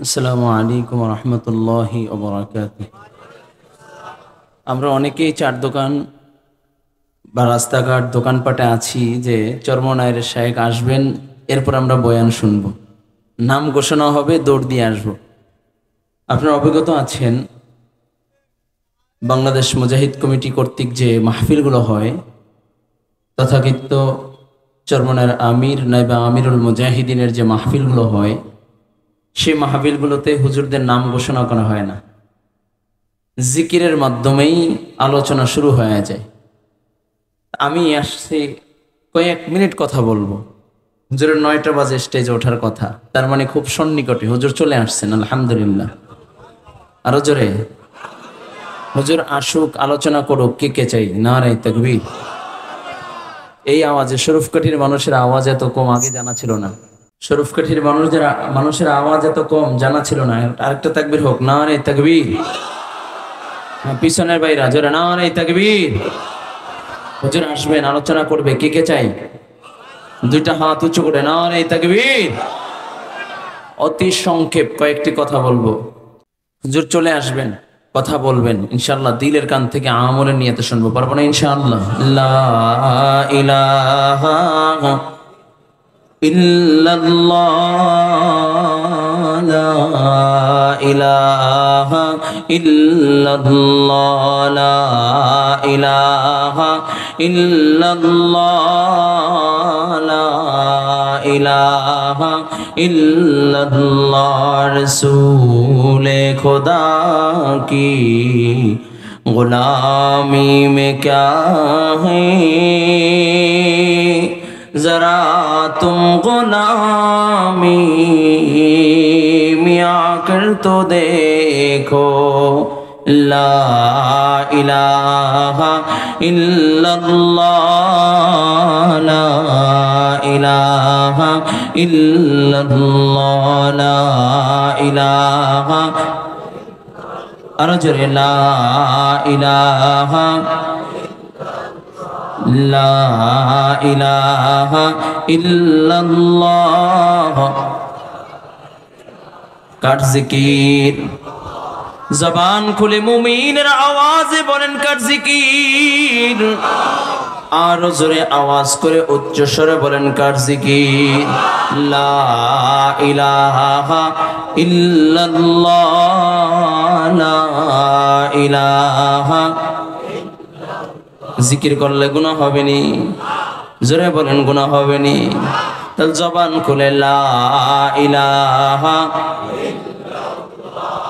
আসসালামু আলাইকুম ওয়া রাহমাতুল্লাহি ওয়া বারাকাতুহু। আমরা অনেকেই চার দোকান বা রাস্তাঘাট দোকানপাটে আছি যে চরমনায়ের শায়েখ আসবেন, এরপর আমরা বয়ান শুনব, নাম ঘোষণা হবে, দৌড় দিয়ে আসব। আপনারা অবগত আছেন বাংলাদেশ মুজাহিদ কমিটি কর্তৃক যে মাহফিলগুলো হয়, তথাকথিত চরমনায়ের আমির নাইবা আমিরুল মুজাহিদিনের যে মাহফিলগুলো হয়, সেই মাহফিলগুলোতে হুজুরদের নাম ঘোষণা করা হয় না, জিকিরের মাধ্যমেই আলোচনা শুরু হয়ে যায়। আমি আসছি কয়েক মিনিট কথা বলবো। হুজুরের 9টা বাজে স্টেজে ওঠার কথা, তার মানে খুব সন্নিকটে হুজুর চলে আসছেন, আলহামদুলিল্লাহ। আরো জোরে হুজুর আসুক, আলোচনা করুক, কে কে চাই নারে তাকবীর। এই আওয়াজে শরীফকাঠির মানুষের আওয়াজ এত কম আগে জানা ছিল না। শরীফকাঠির মানুষের আওয়াজ এত কম জানা ছিল না। আরেকটা তাকবীর হোক, নারে তাকবীর। পিছনের বাইরা জোরে নারে তাকবীর। হুজুর আসবেন, আলোচনা করবে, কে কে চাই? 2টা হাত উঁচু করে নারে তাকবীর। অতি সংক্ষেপ কয়েকটি কথা বলবো। হুজুর চলে আসবেন, কথা বলবেন, ইনশাআল্লাহ দিলের কান থেকে আমলের নিয়তে শুনবো, পারবো না ইনশাআল্লাহ। লা ইলাহা ইল্লাল্লাহ, লা ইলাহা ইল্লাল্লাহ, লা ইলাহা ইল্লাল্লাহ, লা ইলাহা ইল্লাল্লাহ। রসূলে खुदा की गुलामी में क्या है, जरा तुम गुलामी में आकर तो देखो। ला इलाहा इल्लल्लाह, ला इलाहा इल्लल्लाह, ला इलाहा আরো জোরে লা ইলাহা, লা ইলাহা ইল্লাল্লাহ। কার জিকির, জবান খুলে মুমিনের আওয়াজে বলেন কার জিকির। আরো জোরে আওয়াজ করে উচ্চ স্বরে বলেন কার জিকির। লা ইলাহা ইল্লাল্লাহ, লা ইলাহা। জিকির করলে গুনাহ হবে নি? জোরে বলেন গুনাহ হবে নি? তাহলে জবান খুলে লা ইলাহা,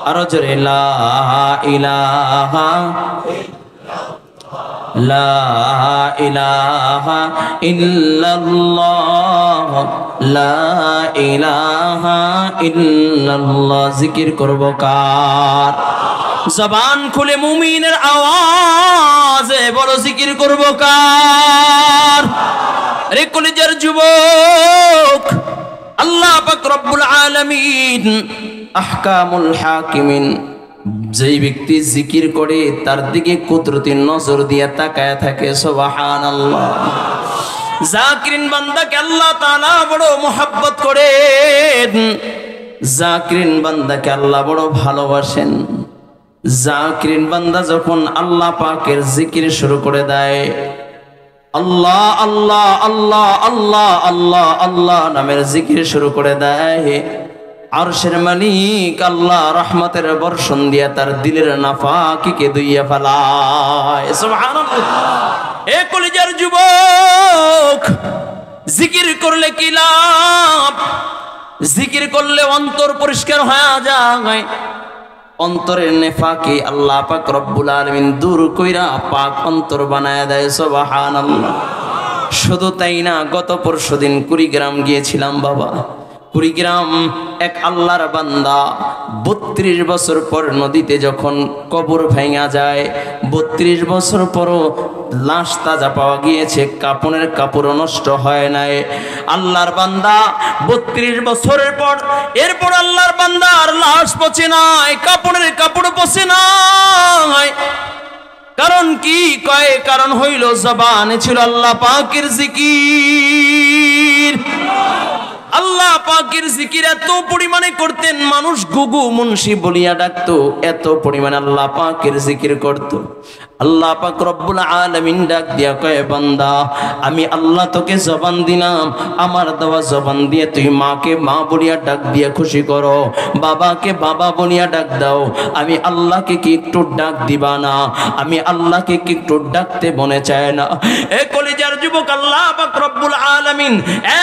আরো জোরে লা ইলাহা, লা ইলাহা ইল্লাল্লাহ, লা ইলাহা ইল্লাল্লাহ। জিকির করব কার? জবান খুলে মুমিনের আওয়াজে বড় জিকির করব কার? রে কলিজার যুবক, আল্লাহ পাক রব্বুল আলামিন আহকামুল হাকিমিন, যেই ব্যক্তি জিকির করে তার দিকে কুদরতি নজর দিয়ে তাকায় থাকে, সুবহানাল্লাহ। জাকিরিন বান্দাকে আল্লাহ তাআলা বড় মোহাব্বত করেন, জাকিরিন বান্দাকে আল্লাহ বড় ভালোবাসেন। জাকিরিন বান্দা যখন আল্লাহ পাকের জিকির শুরু করে দেয়, আল্লাহ আল্লাহ আল্লাহ আল্লাহ আল্লাহ আল্লাহ নামের জিকির শুরু করে দেয়, আরশের মালিক আল্লাহ রহমতের বর্ষণ দিয়া তার দিলের নাফাকিকে দুইয়া ফেলায়, সুবহানাল্লাহ। এ কলিজার যুবক, জিকির করলে কি লাভ? জিকির করলে অন্তর পরিষ্কার হয়ে যায়, অন্তরের নেফাকি আল্লাহ পাক রব্বুল আলামিন দূর কইরা পাক অন্তর বানায় দেয়, সুবহানাল্লাহ। শুধু তাই না, গত পরশুদিন কুড়িগ্রাম গিয়েছিলাম বাবা। কুড়িগ্রাম এক আল্লাহর বান্দা 32 বছর পর নদীতে যখন কবর ভেঙা যায়, 32 বছর পরও লাশ তাজা পাওয়া গিয়েছে, কাপড়ের কাপড় নষ্ট হয় নাই। আল্লাহর বান্দা 32 বছরের পর এরপর আল্লাহর বান্দার লাশ পচে নাই, কাপড়ের কাপড় পচে নাই। কারণ কি কয়? কারণ হইল জবানে ছিল আল্লাহ পাকের জিকির। আল্লাহ পাকের জিকির এত পরিমাণে করতেন, মানুষ গুগু মুন্সি বলিয়া ডাকতো, এত পরিমাণে আল্লাহ পাকের জিকির করত। আল্লাহ পাক রব্বুল আলামিন ডাক দিয়া কয়, বান্দা আমি আল্লাহ তোকে জবান দিলাম, আমার দেওয়া জবান দিয়ে তুই মাকে মা বলিয়া ডাক দিয়া খুশি করো, বাবাকে বাবা বলিয়া ডাক দাও। আমি আল্লাহকে কি একটু ডাক দিবা না? আমি আল্লাহকে কি একটু ডাকতে মনে চায় না? এ কলিজার যুবক, আল্লাহ পাক রব্বুল আলামিন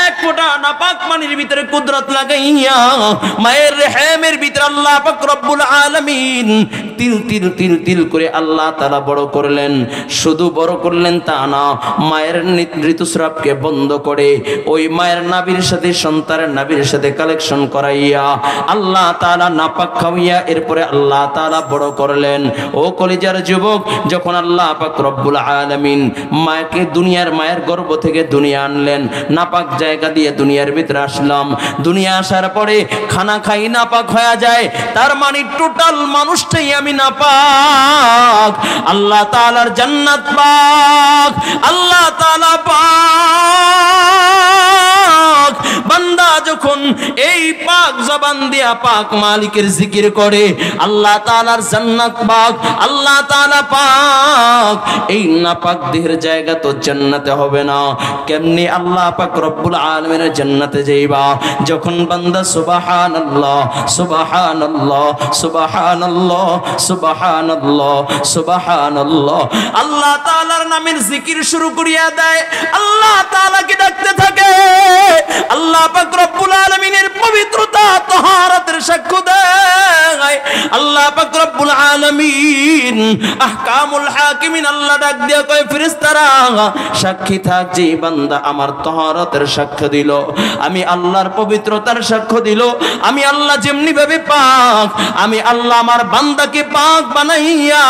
এক ফোঁটা নাপাক পানির ভিতরে কুদরত লাগাইয়া মায়ের রেহেমের ভিতরে আল্লাহ পাক রব্বুল আলামিন তিল তিল তিল তিল করে আল্লাহ তাআলা বড় করলেন। শুধু বড় করলেন তা না, মায়ের ঋতুস্রাবকে বন্ধ করে ওই মায়ের নাভির সাথে সন্তানের নাভির সাথে কালেকশন করাইয়া আল্লাহ তাআলা নাপাক খাওয়াইয়া এরপরে আল্লাহ তাআলা বড় করলেন। ও কলিজার যুবক, যখন আল্লাহ পাক রব্বুল আলামিন মাকে দুনিয়ার মায়ের গর্ভ থেকে দুনিয়া আনলেন, নাপাক জায়গা দিয়ে দুনিয়ার ভিতরে আসলাম। দুনিয়া আসার পরে খানা খাই নাপাক হয়ে যায়, তার মানে টোটাল মানুষটাই আমি নাপাক। আল্লাহ তাআলার জান্নাত পাক, আল্লাহ তাআলা পাক। বান্দা যখন এই পাক জবান দিয়া পাক মালিকের জিকির করে, আল্লাহ তাআলার জান্নাত পাক, আল্লাহ তাআলা পাক। এই নাপাক দেহের জায়গা তো জান্নাতে হবে না, কেমনি আল্লাহ পাক রব্বুল আলামিনের জান্নাতে যাইবা? যখন বান্দা সুবহানাল্লাহ সুবহানাল্লাহ সুবহানাল্লাহ সুবহানাল্লাহ সুবহানাল্লাহ আল্লাহ তাআলার নামের জিকির শুরু করিয়া দেয়, আল্লাহ তাআলাকে ডাকতে থাকে, আল্লাহ পাক রব্বুল আলামিনের পবিত্রতা তাহারাতের সাক্ষ্য দেয়। আল্লাহ পাক রব্বুল আলামিন আহকামুল হাকিমিন আল্লাহ ডাক দিয়া কয়, ফেরেশতারা সাক্ষী থাক যে বান্দা আমার তাহারাতের সাক্ষ্য দিল, আমি আল্লাহর পবিত্রতার সাক্ষ্য দিল, আমি আল্লাহ যেমনি ভাবে পাক, আমি আল্লাহ আমার বান্দাকে পাক বানাইয়া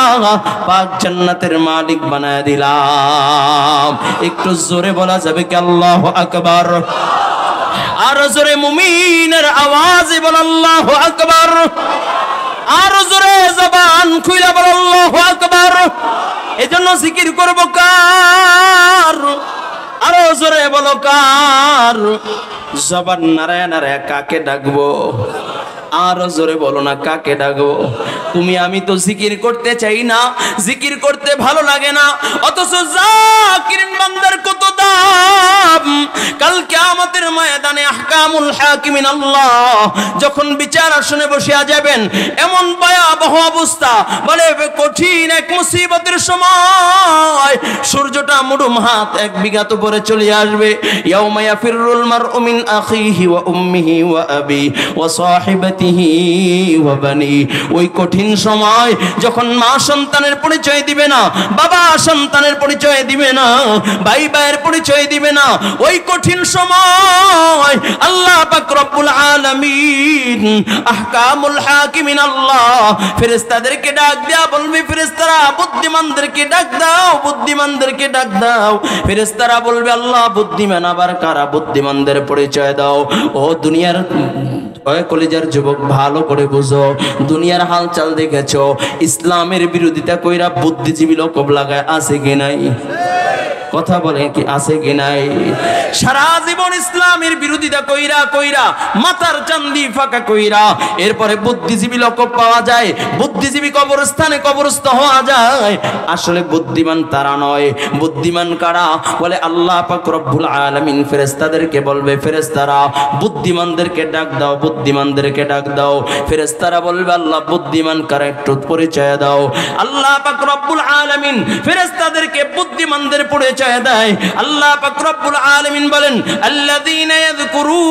পাক জান্নাতের মালিক বানায় দিলাম। একটু জোরে বলা যাবে কি আল্লাহু আকবার? আর জোরে মুমিনের আওয়াজে বল আল্লাহু আকবার। আর জোরে জবান খুইলা বল আল্লাহু আকবার। এজন্য জিকির করব কার? আরো জোরে বলো কার? জবান নারায় নারায় কাকে ডাকবো? আরো জোরে বলো না, কাকে ডাকবো? তুমি আমি তো জিকির করতে চাই না, জিকির করতে ভালো লাগে না, অথচ জাকিরিন বান্দার কত দাম। কাল কিয়ামতের ময়দানে আহকামুল হাকিমিন আল্লাহ যখন বিচার আসনে বসিয়া যাবেন, এমন ভয়াবহ অবস্থা, বলে কঠিন এক মুসিবতের সময় সূর্যটা মুডুম হাত 1 বিঘা উপরে চলে আসবে। ইয়াউমা ইয়াফিরুল মারউ মিন আখিহি ওয়া উম্মিহি ওয়া আবি ওয়া সাহিবাতিহি ওয়া বানি। ওই কঠিন সময় যখন মা সন্তানের পরিচয় দিবে না, বাবা সন্তানের পরিচয় দিবে না, ভাই ভাইয়ের পরিচয় দিবে না, ওই কঠিন সময় আল্লাহ পাক রব্বুল আলামিন আহকামুল হাকিমিন আল্লাহ ফেরেশতাদেরকে ডাক দেয়া বলবে, ফেরেশতারা বুদ্ধিমানদেরকে ডাক দাও, বুদ্ধিমানদেরকে ডাক দাও। ফেরেশতারা বলবে, আল্লাহ বুদ্ধিমান আবার কারা? বুদ্ধিমানদের পরিচয় দাও। ও দুনিয়ার কলিজার যুবক, ভালো করে বুঝো, দুনিয়ার হালচাল দেখেছো, ইসলামের বিরোধিতা কইরা বুদ্ধিজীবী লোক লাগায় আছে কি নাই? কথা বলে কি আছে কি নাই? সারা জীবন ইসলামের বিরোধিতা কইরা কইরা মাথার চান্দি ফাঁকা কইরা এরপরে বুদ্ধিজীবী লোক পাওয়া যায়, বুদ্ধিজীবী কবরস্থানে কবরস্থ হওয়া যায়। আসলে বুদ্ধিমান তারা নয়, বুদ্ধিমান কারা? বলে আল্লাহ পাক রব্বুল আলামিন ফেরেশতাদেরকে বলবে, ফেরেশতারা বুদ্ধিমানদেরকে ডাক দাও, বুদ্ধিমানদেরকে ডাক দাও। ফেরেশতারা বলবে, আল্লাহ বুদ্ধিমান কারা একটু পরিচয় দাও। আল্লাহ পাক রব্বুল আলামিন ফেরেশতাদেরকে বুদ্ধিমানদের পরিচয় দেয়। আল্লাহ পাক রব্বুল আলামিন বলেন, আল্লাযীনা ইয়াযকুরুনাল্লাহ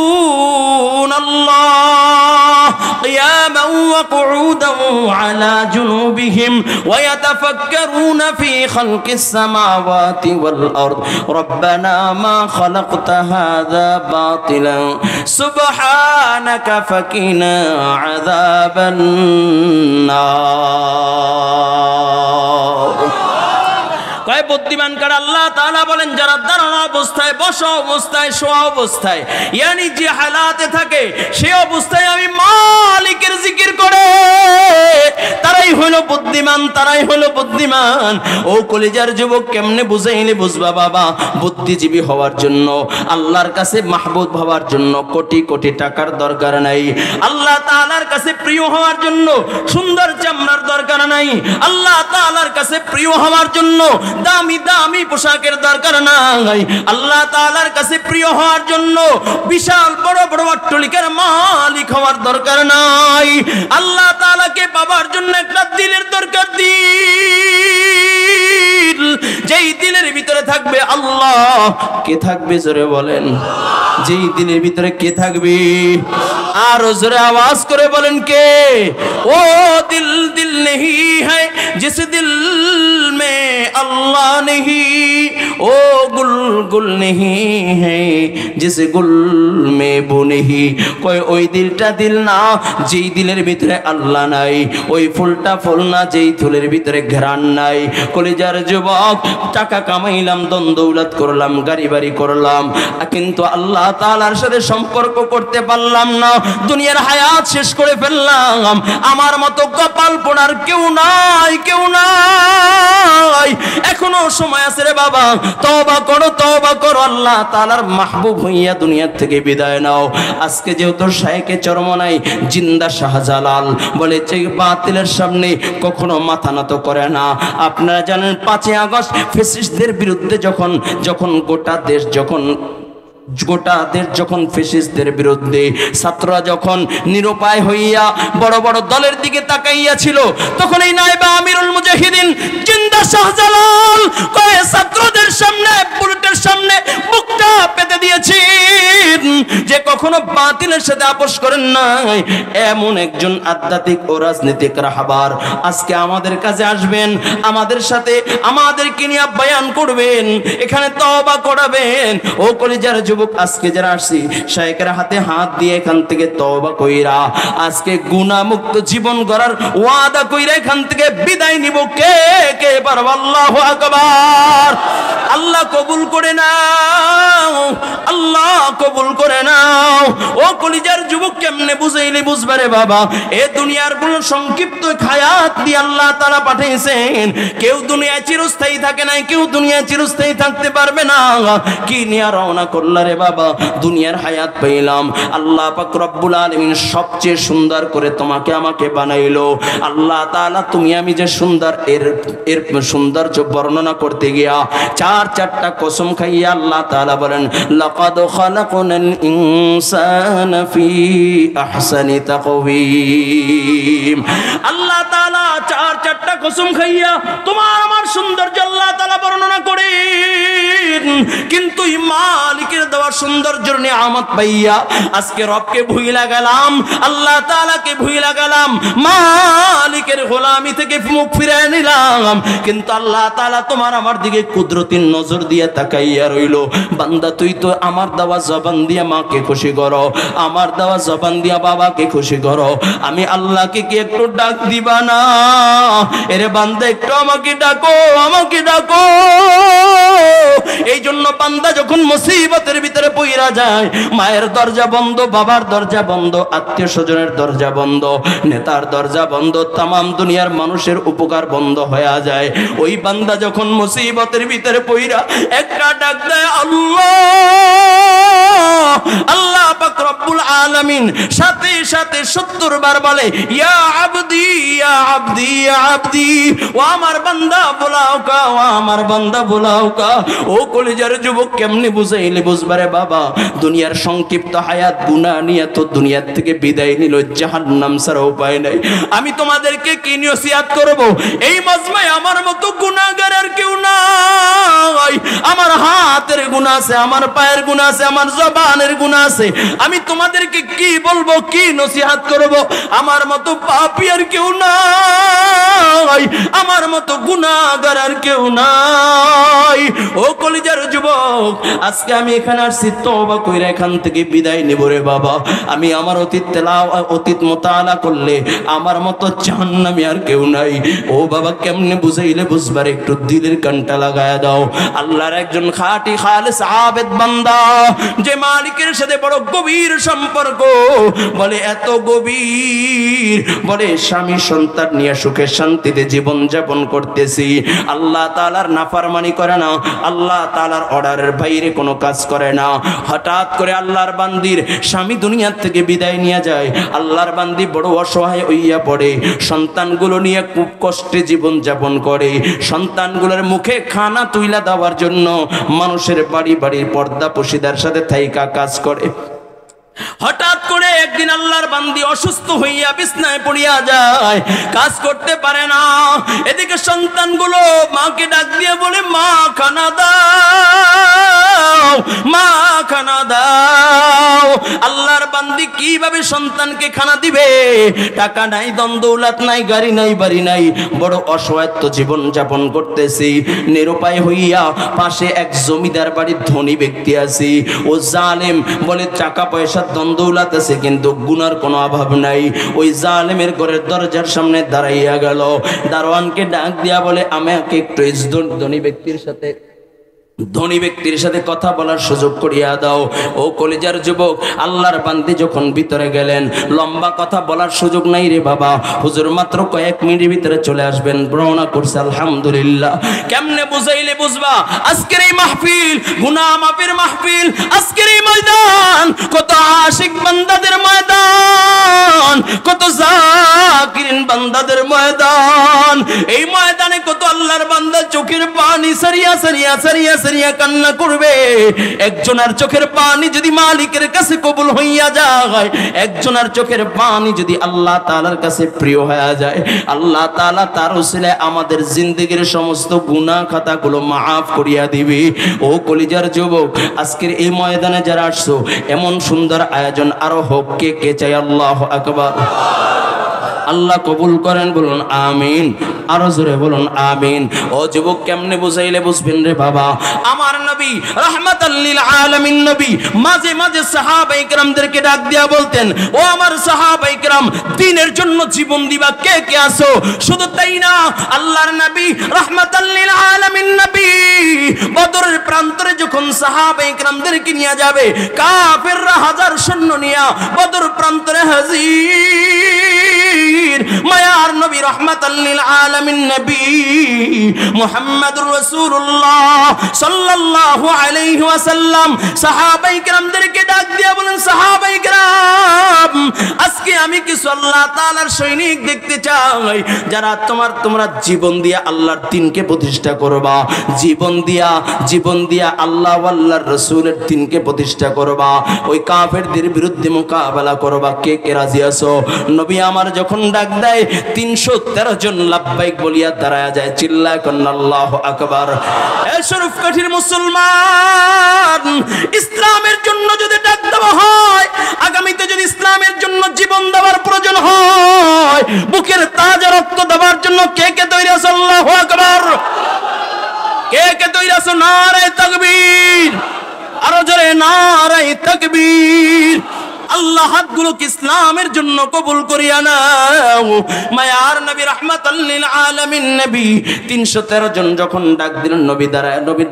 কিয়ামান ওয়া কুউদান ওয়া আলা জুনুবিহিম ওয়া ইয়াতাফাক্কারুনা ফি খালকিস সামাওয়াতি ওয়াল আরদ রব্বানা মা খালাকতা হাযা বাতিলান সুবহানাকা ফাকিনা আযাবান নার। কয় বুদ্ধিমান কারা? আল্লাহ তাআলা বলেন, যারা দাঁড়ানো অবস্থায়, বসা অবস্থায়, শোয়া অবস্থায়, ইয়ানি যে হালাতে থাকে সেই অবস্থায় আমি মালিকের জিকির করে, তারাই হলো বুদ্ধিমান, তারাই হলো বুদ্ধিমান। বুদ্ধিমান। ও কলিজার যুবক, কেমনে বুঝাইলে বুঝবা বাবা? বুদ্ধিজীবী হওয়ার জন্য, আল্লাহর কাছে মাহবুব হওয়ার জন্য কোটি কোটি টাকার দরকার নাই। আল্লাহ তাআলার কাছে প্রিয় হওয়ার জন্য সুন্দর চামড়ার দরকার নাই। আল্লাহ তাআলার কাছে প্রিয় হওয়ার জন্য দামি দামি পোশাকের দরকার নাই। আল্লাহ তাআলার কাছে প্রিয় হওয়ার জন্য বিশাল বড় বড় অট্টালিকার মালিক হওয়ার দরকার নাই। আল্লাহ তাআলাকে পাবার জন্য একটা দিলের দরকার। দিল, যেই দিলের ভিতরে থাকবে আল্লাহ, কে থাকবে জোরে বলেন? যেই দিলের ভিতরে কে থাকবে? আর জোরে আওয়াজ করে বলেন কে? ও দিল দিল নেহি है जिस दिल में अल्लाह नहीं, ओ गुल गुल नहीं है जिस गुल में वो नहीं। কয় ওই দিলটা দিল না যেই দিলের ভিতরে আল্লাহ নাই, ওই ফুলটা ফুল না যেই ফুলের ভিতরে ঘ্রাণ নাই। কলিজার যুবক, টাকা কামাইলাম, দন দৌলত করলাম, গাড়ি বাড়ি করলাম, কিন্তু আল্লাহ তাআলার সাথে সম্পর্ক করতে পারলাম না। দুনিয়ার হায়াত শেষ করে ফেললাম। আমার মতো কপাল পোড়ার কেউ নাই, কেউ নাই। এখনো সময় আছে রে বাবা, তওবা করো, তওবা করো, আল্লাহ তাআলার মাহবুব হইয়া দুনিয়ার থেকে বিদায় নাও। আজকে যেহেতু শায়েখে চরমনাই জিন্দা শাহজালাল বলে যে বাতিলের সামনে কখনো মাথা নত করে না। আপনারা জানেন 5ই আগস্ট ফ্যাসিস্টদের বিরুদ্ধে যখন গোটা দেশ যখন ফ্যাসিস্টদের বিরুদ্ধে ছাত্ররা যখন নিরুপায় হইয়া বড় বড় দলের দিকে তাকাইয়া ছিল, তখন এই নায়েবে আমিরুল মুজাহিদিন জিন্দা শাহজালাল কয়ে ছাত্রদের সামনে, বুলেটের সামনে বুকটা পেতে দিয়েছেন যে কখনো বাতিলের সাথে আপোষ করেন নাই। এমন একজন আধ্যাত্মিক ও রাজনৈতিক রাহবার আজকে আমাদের কাছে আসবেন, আমাদের সাথে আমাদেরকে নিয়ে বয়ান করবেন, এখানে তওবা করাবেন। ও কলিজার যুবক, আজকে যারা আসছি শায়েখের হাতে হাত দিয়ে এখান থেকে তওবা কইরা আজকে গুনাহ মুক্ত জীবন গড়ার ওয়াদা কইরা এখান থেকে বিদায় নিব। কে কে পারবে? আল্লাহু আকবার। আল্লাহ কবুল করে নাও, আল্লাহ কবুল করে নাও। ও কলিজার যুবক, কেমনে বুঝাইলে বুঝবারে বাবা? এ দুনিয়ার কোন সংক্ষিপ্ত হায়াত দিয়ে আল্লাহ তাআলা পাঠিয়েছেন। কেউ দুনিয়ায় চিরস্থায়ী থাকে না, কেউ দুনিয়ায় চিরস্থায়ী থাকতে পারবে না। কি নিয়ে রওনা করলা রে বাবা? দুনিয়ার হায়াত পেলাম, আল্লাহ পাক রব্বুল আলামিন সবচেয়ে সুন্দর করে তোমাকে আমাকে বানাইলো। আল্লাহ তাআলা তুমি আমি যে সুন্দর, এর সৌন্দর্য বর্ণনা করতে গিয়া চারটা কসম খাইয়া আল্লাহ তাআলা বলেন, লাকাদ খালাকনাল ইনসানা ফি আহসানি তাকওয়িম। আল্লাহ তাআলা চারটা কসম খাইয়া তোমার আমার সৌন্দর্য আল্লাহ তাআলা বর্ণনা করেন। কিন্তু মালিকের দেওয়া সৌন্দর্যের নিয়ামত পাইয়া আজকে রবকে ভুইলা গেলাম, আল্লাহ তাআলাকে ভুইলা গেলাম, মালিকের গোলামি থেকে মুখ ফিরিয়ে নিলাম। কিন্তু আল্লাহ তাআলা তোমার আমার দিকে কুদরতির নজর দিয়ে তাকাইয়া রইল। বান্দা, তুই তো আমার দেওয়া জবান দিয়া মাকে খুশি করো, আমার দেওয়া জবান দিয়া বাবাকে খুশি করো। আমি আল্লাহকে কি একটু ডাক দিবা না? এরে বান্দা, একটু আমাকে ডাকো, আমাকে ডাকো। এই জন্য বান্দা যখন মুসিবতের ভিতরে পইরা যায়, মায়ের দরজা বন্ধ, বাবার দরজা বন্ধ, আত্মীয় স্বজনের দরজা বন্ধ, নেতার দরজা বন্ধ, তামাম দুনিয়ার মানুষের উপকার বন্ধ হয়ে যায়। ওই বান্দা যখন মুসিবতের ভিতরে পইরা একটা ডাক দেয় আল্লাহ, আল্লাহ পাক রব্বুল আলামিন সাথে সাথে 70 বার বলে, ইয়া আবদি ইয়া আবদি ইয়া আবদি, ও আমার বান্দা বলাও কা, ও আমার বান্দা বলাও কা। ও কলিজার যুবক, কেমনে বুঝাইলে বুঝবারে বাবা? দুনিয়ার সংক্ষিপ্ত হায়াত গুনাহ নিয়ে তো দুনিয়ার থেকে বিদায় নিল, জাহান্নাম ছাড়া উপায় নাই। আমি তোমাদেরকে কি নসিহত করব? এই মাজমায় আমার মতো গুনাহগার আর কেউ নাই। আমার হাতের গুনাহ আছে, আমার পায়ের গুনাহ আছে, আমার জবানের গুনাহ আছে। আমি তোমাদেরকে কি বলবো, কি নসিহত করব? আমার মতো পাপী আর কেউ নাই, আমার মতো গুনাহগার আর কেউ নাই। ও কলিজার যুবক, আজকে আমি এখানে আসছি তওবা কইরা এখান থেকে বিদায় নেব রে বাবা। আমি আমার অতীত মুতাআলা করলে আমার মতো জাহান্নামী আর কেউ নাই। ও বাবা, কেমনে বুঝাইলে বুঝবার? একটু দিলের কানটা লাগায়া দাও। আল্লাহর একজন খাঁটি খালেস আবেদ বান্দা, যে মালিকের সাথে বড় গভীর সম্পর্ক, বলে এত গভীর, বলে স্বামী সন্তান নিয়ে সুখে শান্তিতে জীবন যাপন করতেছি, আল্লাহ তাআলার নাফরমানি করে না, আল্লাহ তাআলার অর্ডারের বাইরে কোনো কাজ করে না। হঠাৎ করে আল্লাহর বান্দির স্বামী দুনিয়া থেকে বিদায় নিয়ে যায়, আল্লাহর বান্দি বড় অসহায় হইয়া পড়ে, সন্তানগুলো নিয়ে খুব কষ্টে জীবন যাপন করে। সন্তানগুলোর মুখে খানা তুইলা দেওয়ার জন্য মানুষের বাড়ি বাড়ি পর্দা পশিদার সাথে থাইকা কাজ করে। হঠাৎ করে একদিন আল্লাহর বান্দি অসুস্থ হইয়া বিছনায় পড়িয়া যায়, কাজ করতে পারে না। এদিকে সন্তানগুলো মাকে ডাক দিয়ে বলে, মা খানা দাও, মা খানা দাও। আল্লাহর বান্দি কিভাবে সন্তানকে খানা দিবে? টাকা নাই, দন্দৌলাত নাই, গাড়ি নাই, বাড়ি নাই, বড় অসহায়ত্ব জীবন যাপন করতেছি। নিরুপায় হইয়া পাশে এক জমিদার বাড়ির ধনী ব্যক্তি আছে, ও জালেম বলে টাকা পয়সা দন্দৌলাত আছে কিন্তু গুনার কোনো অভাব নাই। ওই জালেমের ঘরের দরজার সামনে দাঁড়াইয়া গেল, দারোয়ানকে ডাক দিয়া বলে, আমাকে একটু ধনী ব্যক্তির সাথে কথা বলার সুযোগ করিয়া দাও। ও কলিজার যুবক, আল্লাহর বান্দি যখন ভিতরে গেলেন, লম্বা কথা বলার সুযোগ নাই রে বাবা, হুজুর মাত্র কয়েক মিনিটের ভিতরে চলে আসবেন, বর্ণনা করছে। আলহামদুলিল্লাহ। কেমনে বুঝাইলে বুঝবা? আজকের এই মাহফিল গুনাহ মাফের মাহফিল, আজকের এই ময়দান কত আশিক বান্দাদের ময়দান, কত জাকিরিন বান্দাদের ময়দান। এই ময়দানে কত আল্লাহর বান্দা চোখের পানি সারিয়া সারিয়া সারিয়া সারিয়া কান্না করবে। একজনের চোখের পানি যদি মালিকের কাছে কবুল হইয়া যায়, একজনের চোখের পানি যদি আল্লাহ তাআলার কাছে প্রিয় হয়ে যায়, আল্লাহ তাআলা তার ওসিলায় আমাদের জিন্দেগীর সমস্ত গুনাহ খাতাগুলো মাফ করিয়া দিবে। ও কলিজার যুবক, আজকের এই ময়দানে যারা আসছো, এমন সুন্দর আয়োজন আরো হোক। কে কে চাই? আল্লাহু আকবার। আল্লাহ কবুল করেন, বলুন আমিন। আরো জোরে বলুন আমিন। ও যুবক, কেমনে বুঝাইলে বুঝবেন রে বাবা? আমার নবী রাহমাতাল লিল আলামিন নবী মাঝে মাঝে সাহাবায়ে কেরামদেরকে ডাক দিয়া বলতেন, ও আমার সাহাবায়ে কেরাম, দ্বীনের জন্য জীবন দিবা কে কে আছো? শুধু তাই না, আল্লাহর নবী রাহমাতাল লিল আলামিন নবী বদরের প্রান্তরে যখন সাহাবায়ে কেরামদেরকে নিয়ে যাবে, কাফেররা হাজার সৈন্য নিয়া বদর প্রান্তরে হাজির। মায়ার নবী রাহমাতাল লিল আলামিন নবী মুহাম্মদুর রাসূলুল্লাহ সাল্লাল্লাহু আলাইহি ওয়াসাল্লাম সাহাবায়ে কেরামদেরকে ডাক দিয়া বলেন, সাহাবায়ে কেরাম, আজকে আমি কিছু আল্লাহ তাআলার সৈনিক দেখতে চাই, যারা তোমরা জীবন দিয়া আল্লাহর দ্বীনকে প্রতিষ্ঠা করবা, জীবন দিয়া আল্লাহ ও আল্লাহর রাসূলের দ্বীনকে প্রতিষ্ঠা করবা, ওই কাফেরদের বিরুদ্ধে মোকাবেলা করবা। কে কে রাজি আছো? নবী আমার যখন ডাক দেয়, 313 জন লাব্বাইক বলিয়া দাঁড়ায়া যায়। চিল্লায় কোন আল্লাহু আকবার। এ শরীফ কাঠির মুসলমান, ইসলামের জন্য যদি ডাক দেওয়া হয়, আগামীতে যদি ইসলামের জন্য জীবন দেওয়ার প্রয়োজন হয়, বুকের তাজা রক্ত দেওয়ার জন্য কে কে তৈরি আছে? আল্লাহু আকবার। কে কে তৈরি আছে? নারে তাকবীর। আরো জোরে নারে তাকবীর। আল্লাহ হাতগুলোকে ইসলামের জন্য কবুল করিয়া নাও। মায়ার নবী রাহমাতাল লিল আলামিন নবী 313 জন যখন ডাক দিলেন, নবী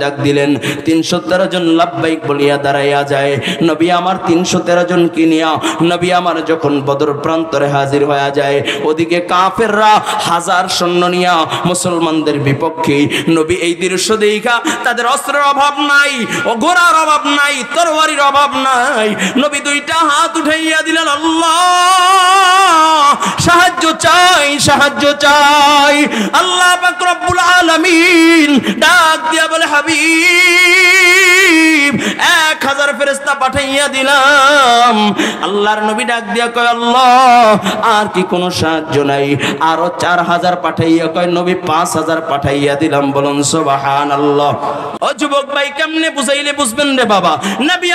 ডাক দিলেন, 313 জন লাব্বাইক বলিয়া দাঁড়াইয়া যায়। নবী আমার 313 জন কিনিয়া নবী আমার যখন বদর প্রান্তরে হাজির হয়ে যায়, ওদিকে কাফেররা হাজার সৈন্য নিয়া মুসলমানদের বিপক্ষে। নবী এই দৃশ্য দেখা তাদের অস্ত্রের অভাব নাই, ও ঘোড়ার অভাব নাই, তরবারির অভাব নাই। নবী দুইটা হাত উঠাইয়া দিলেন, আল্লাহ সাহায্য চাই, সাহায্য চাই। আল্লাহ পাক রব্বুল আলামিন ডাক দিয়া বলে, হাবিব 1000 ফেরেশতা পাঠাইয়া দিলাম। আল্লাহর নবী ডাক দিয়া কয়, আল্লাহ আর কি কোনো সাহায্য নাই? আরো 4000 পাঠাইয়া কয়, নবী 5000 পাঠাইয়া দিলাম। বলুন সুবহানাল্লাহ। ও যুবক ভাই, কেমনে বুঝাইলে বুঝবেন রে বাবা? নবী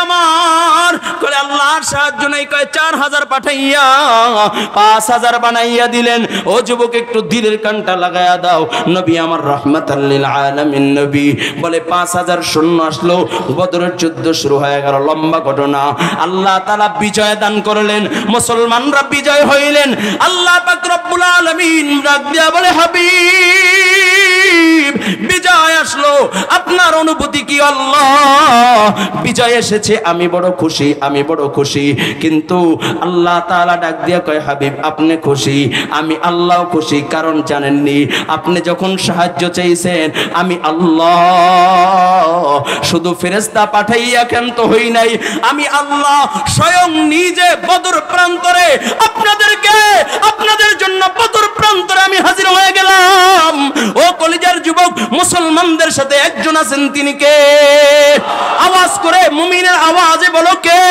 আমার কয় আল্লাহর সাহায্য নাই, কয় 4000 পাঠাইয়া 5000 বানাইয়া দিলেন। ও যুবক, একটু দিলের কানটা লাগায়া দাও। নবী আমার রাহমাতাল লিল আলামিন নবী বলে, 5000 সৈন্য আসলো, বদরের যুদ্ধ শুরু হয়ে গেল। লম্বা ঘটনা। আল্লাহ তাআলা বিজয় দান করলেন, মুসলমানরা বিজয় হইলেন। আল্লাহ পাক রব্বুল আলামিন ডাক দিয়া বলে, হাবিব হাবিব বিজয় আসলো, আপনার অনুভূতি কি? আল্লাহ বিজয় এসেছে, আমি বড় খুশি, আমি বড় খুশি। কিন্তু আল্লাহ তাআলা ডাক দিয়া কয়, হাবিব আপনি খুশি, আমি আল্লাহ খুশি। কারণ জানেননি, আপনি যখন সাহায্য চেয়েছেন আমি আল্লাহ শুধু ফেরেশতা পাঠাইয়া ক্ষান্ত হই নাই, আমি আল্লাহ স্বয়ং নিজে বদর প্রান্তরে আপনাদের জন্য বদর প্রান্তরে আমি হাজির হয়ে গেলাম। ও কলিজার যুবক, মুসলমানদের সাথে একজন আছেন, তিনি কে? আওয়াজ করে মুমিনের আওয়াজে বলো কে?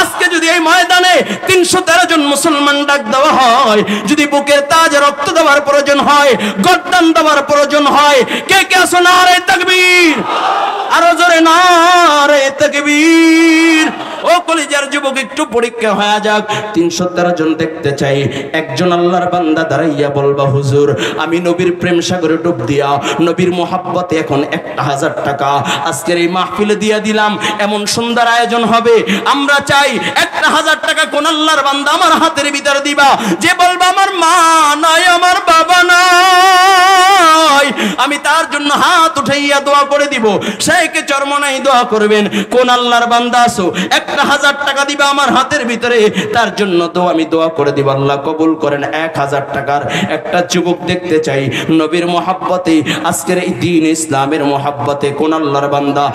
আজকে যদি এই ময়দানে 313 জন মুসলমান ডাক দেওয়া হয়, যদি বুকের তাজে রক্ত দেওয়ার প্রয়োজন হয়, গর্দান দেওয়ার প্রয়োজন হয়, কে কে আছো? নারে তাকবীর, আরো জোরে নারে তাকবীর। ও কলিজার যুবক, একটু পরীক্ষা হয়ে যাক। 313 জন দেখতে চাই। একজন আল্লাহর বান্দা দাঁড়াইয়া বলবা, হুজুর আমি নবীর প্রেম সাগরে ডুব দিয়া নবীর মোহাব্বতে এখন 1000 টাকা আজকের এই মাহফিলে দিয়া দিলাম। এমন সুন্দর আয়োজন হবে, আমরা চাই 1000 টাকা কোন আল্লাহর বান্দা আমার হাতের ভিতরে দিবা। যে বলবা আমার মা নাই, আমার বাবা নাই, আমি তার জন্য হাত উঠাইয়া দোয়া করে দিব। শেখে চরমনাই দোয়া করবেন। কোন আল্লাহর বান্দা আছো 1000 টাকা দিবা আমার হাতের ভিতরে, তার জন্য তো আমি দোয়া করে দিব। আল্লাহ কবুল করেন। 1000 টাকার একটা যুবক দেখতে চাই নবীর মোহাব্বতে, আজকের এই দ্বীন ইসলামের মোহাব্বতে। কোন আল্লাহর বান্দা